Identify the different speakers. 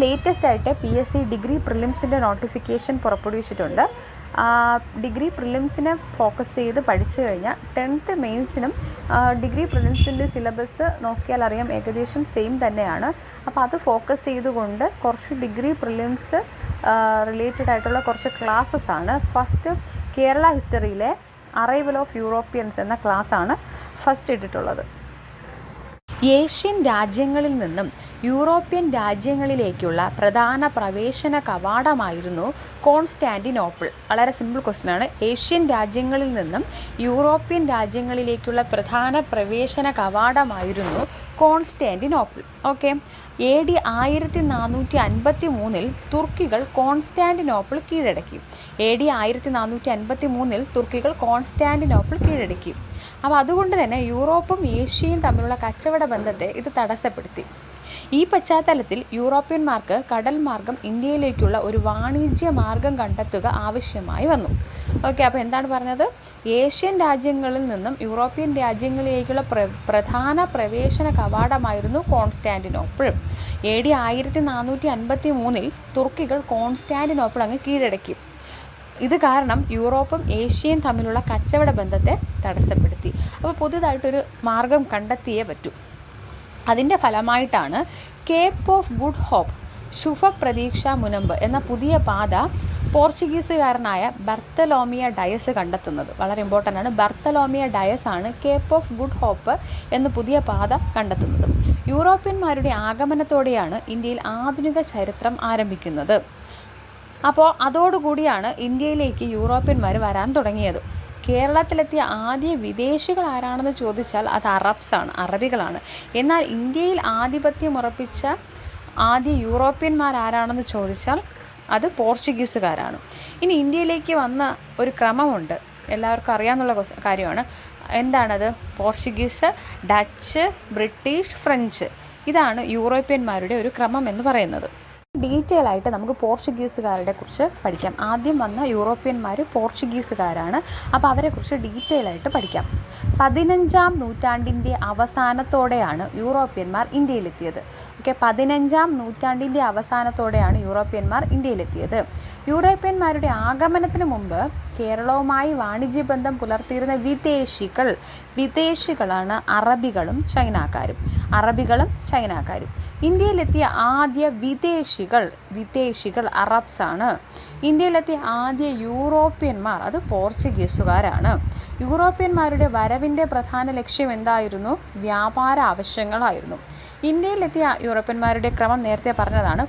Speaker 1: Latest ആയിട്ട് PSC degree പ്രിലിംസിൻ്റെ notification പുറപ്പെടുവിച്ചിട്ടുണ്ട്. Degree പ്രിലിംസിനെ focus ചെയ്ത് പഠിച്ചു കഴിഞ്ഞാൽ 10th മെയിൻസിനും ഡിഗ്രി പ്രിലിംസിൻ്റെ സിലബസ് നോക്കിയാൽ അറിയാം ഏകദേശം സെയിം തന്നെയാണ്. അപ്പോൾ അത് ഫോക്കസ് ചെയ്തുകൊണ്ട് കുറച്ച് ഡിഗ്രി പ്രിലിംസ് റിലേറ്റഡ് ആയിട്ടുള്ള കുറച്ച് ക്ലാസ്സസ് ആണ്. ഫസ്റ്റ് കേരള ഹിസ്റ്ററിയിലെ അറൈവൽ ഓഫ് യൂറോപ്യൻസ് എന്ന ക്ലാസ്സാണ് ഫസ്റ്റ് ഇട്ടിട്ടുള്ളത്. ഏഷ്യൻ രാജ്യങ്ങളിൽ നിന്നും യൂറോപ്യൻ രാജ്യങ്ങളിലേക്കുള്ള പ്രധാന പ്രവേശന കവാടമായിരുന്നു കോൺസ്റ്റാന്റിനോപ്പിൾ. വളരെ സിമ്പിൾ ക്വസ്റ്റ്യൻ ആണ്. ഏഷ്യൻ രാജ്യങ്ങളിൽ നിന്നും യൂറോപ്യൻ രാജ്യങ്ങളിലേക്കുള്ള പ്രധാന പ്രവേശന കവാടമായിരുന്നു കോൺസ്റ്റാന്റിനോപ്പിൾ. ഓക്കെ. AD 1453 തുർക്കികൾ കോൺസ്റ്റാന്റിനോപ്പിൾ കീഴടക്കി. AD 1453 തുർക്കികൾ കോൺസ്റ്റാന്റിനോപ്പിൾ കീഴടക്കി. അപ്പോൾ അതുകൊണ്ട് തന്നെ യൂറോപ്പും ഏഷ്യയും തമ്മിലുള്ള കച്ചവട ബന്ധത്തെ ഇത് തടസ്സപ്പെടുത്തി. ഈ പശ്ചാത്തലത്തിൽ യൂറോപ്യന്മാർക്ക് കടൽ മാർഗം ഇന്ത്യയിലേക്കുള്ള ഒരു വാണിജ്യ മാർഗം കണ്ടെത്തുക ആവശ്യമായി വന്നു. ഓക്കെ. അപ്പോൾ എന്താണ് പറഞ്ഞത്? ഏഷ്യൻ രാജ്യങ്ങളിൽ നിന്നും യൂറോപ്യൻ രാജ്യങ്ങളിലേക്കുള്ള പ്രധാന പ്രവേശന കവാടമായിരുന്നു കോൺസ്റ്റാന്റിനോപ്പിൾ. AD 1453 തുർക്കികൾ കോൺസ്റ്റാന്റിനോപ്പിൾ അങ്ങ് കീഴടക്കി. ഇത് കാരണം യൂറോപ്പും ഏഷ്യയും തമ്മിലുള്ള കച്ചവട ബന്ധത്തെ തടസ്സപ്പെടുത്തി. അപ്പോൾ പുതുതായിട്ടൊരു മാർഗം കണ്ടെത്തിയേ പറ്റൂ. അതിൻ്റെ ഫലമായിട്ടാണ് കേപ്പ് ഓഫ് ഗുഡ് ഹോപ്പ് ശുഭപ്രതീക്ഷ മുനമ്പ് എന്ന പുതിയ പാത പോർച്ചുഗീസുകാരനായ ബർത്തലോമിയ ഡയസ് കണ്ടെത്തുന്നത്. വളരെ ഇമ്പോർട്ടൻ്റ് ആണ്. ബർത്തലോമിയ ഡയസ് ആണ് കേപ്പ് ഓഫ് ഗുഡ് ഹോപ്പ് എന്ന പുതിയ പാത കണ്ടെത്തുന്നത്. യൂറോപ്യന്മാരുടെ ആഗമനത്തോടെയാണ് ഇന്ത്യയിൽ ആധുനിക ചരിത്രം ആരംഭിക്കുന്നത്. അപ്പോൾ അതോടുകൂടിയാണ് ഇന്ത്യയിലേക്ക് യൂറോപ്യന്മാർ വരാൻ തുടങ്ങിയത്. കേരളത്തിലെത്തിയ ആദ്യ വിദേശികൾ ആരാണെന്ന് ചോദിച്ചാൽ അത് അറബികളാണ്. എന്നാൽ ഇന്ത്യയിൽ ആധിപത്യം ഉറപ്പിച്ച ആദ്യ യൂറോപ്യന്മാരാരാണെന്ന് ചോദിച്ചാൽ അത് പോർച്ചുഗീസുകാരാണ്. ഇനി ഇന്ത്യയിലേക്ക് വന്ന ഒരു ക്രമമുണ്ട്, എല്ലാവർക്കും അറിയാവുന്ന കാര്യമാണ്. എന്താണത്? Portuguese, Dutch, British, French. ഇതാണ് യൂറോപ്യന്മാരുടെ ഒരു ക്രമം എന്ന് പറയുന്നത്. ഡീറ്റെയിൽ ആയിട്ട് നമുക്ക് പോർച്ചുഗീസുകാരുടെ കുറിച്ച് പഠിക്കാം. ആദ്യം വന്ന യൂറോപ്യന്മാർ പോർച്ചുഗീസുകാരാണ്. അപ്പോൾ അവരെക്കുറിച്ച് ഡീറ്റെയിൽ ആയിട്ട് പഠിക്കാം. 15ാം നൂറ്റാണ്ടിൻ്റെ അവസാനത്തോടെയാണ് യൂറോപ്യന്മാർ ഇന്ത്യയിലെത്തിയത്. ഓക്കെ. 15ാം നൂറ്റാണ്ടിൻ്റെ അവസാനത്തോടെയാണ് യൂറോപ്യന്മാർ ഇന്ത്യയിലെത്തിയത്. യൂറോപ്യന്മാരുടെ ആഗമനത്തിന് മുമ്പ് കേരളവുമായി വാണിജ്യബന്ധം പുലർത്തിയിരുന്ന വിദേശികളാണ് അറബികളും ചൈനക്കാരും. ഇന്ത്യയിലെത്തിയ ആദ്യ വിദേശികൾ അറബ്സാണ്. ഇന്ത്യയിലെത്തിയ ആദ്യ യൂറോപ്യന്മാർ അത് പോർച്ചുഗീസുകാരാണ്. യൂറോപ്യന്മാരുടെ വരവിൻ്റെ പ്രധാന ലക്ഷ്യം എന്തായിരുന്നു? വ്യാപാര ആവശ്യങ്ങളായിരുന്നു. ഇന്ത്യയിലെത്തിയ യൂറോപ്യന്മാരുടെ ക്രമം നേരത്തെ പറഞ്ഞതാണ്.